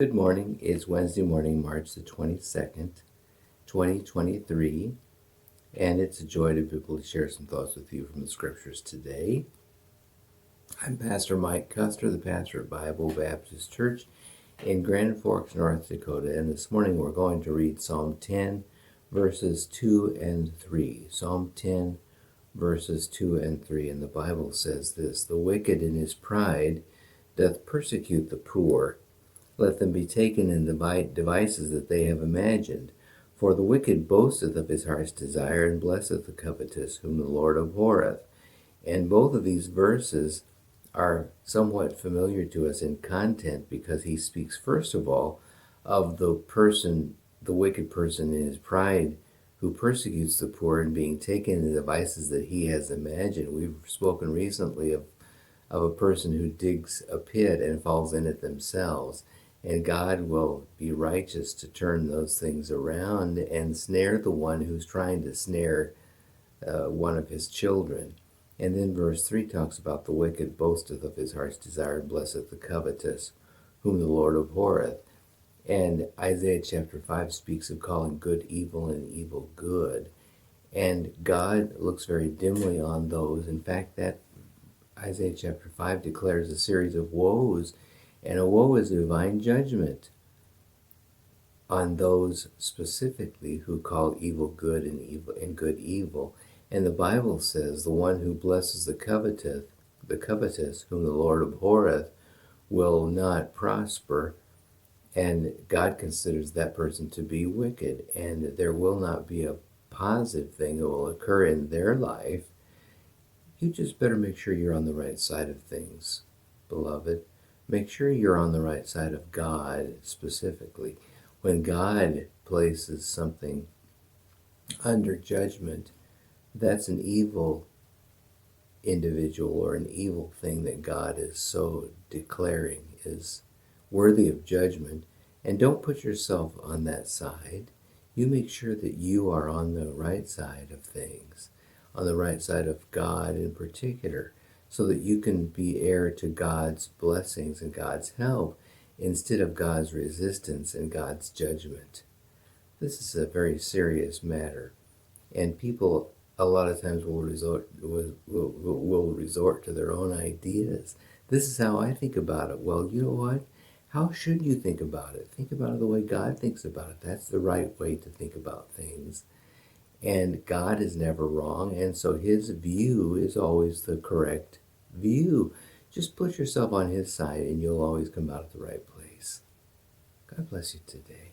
Good morning. It's Wednesday morning, March the 22nd, 2023, and it's a joy to be able to share some thoughts with you from the scriptures today. I'm Pastor Mike Custer, the pastor at Bible Baptist Church in Grand Forks, North Dakota, and this morning we're going to read Psalm 10, verses 2 and 3. Psalm 10, verses 2 and 3, and the Bible says this: "The wicked in his pride doth persecute the poor. Let them be taken in the devices that they have imagined. For the wicked boasteth of his heart's desire, and blesseth the covetous, whom the Lord abhorreth." And both of these verses are somewhat familiar to us in content, because he speaks first of all of the wicked person in his pride, who persecutes the poor and being taken in the devices that he has imagined. We've spoken recently of a person who digs a pit and falls in it themselves. And God will be righteous to turn those things around and snare the one who's trying to snare one of his children. And then verse 3 talks about the wicked boasteth of his heart's desire, and blesseth the covetous, whom the Lord abhorreth. And Isaiah chapter 5 speaks of calling good evil and evil good. And God looks very dimly on those. In fact, that Isaiah chapter 5 declares a series of woes, and a woe is a divine judgment on those specifically who call evil good and good evil. And the Bible says the one who blesses the covetous, whom the Lord abhorreth, will not prosper. And God considers that person to be wicked, and there will not be a positive thing that will occur in their life. You just better make sure you're on the right side of things, beloved. Make sure you're on the right side of God specifically. When God places something under judgment, that's an evil individual or an evil thing that God is so declaring is worthy of judgment. And don't put yourself on that side. You make sure that you are on the right side of things, on the right side of God in particular, so that you can be heir to God's blessings and God's help instead of God's resistance and God's judgment. This is a very serious matter, and people a lot of times will resort to their own ideas. This is how I think about it. Well, you know what? How should you think about it? Think about it the way God thinks about it. That's the right way to think about things. And God is never wrong, and so his view is always the correct view. Just put yourself on his side and you'll always come out at the right place. God bless you today.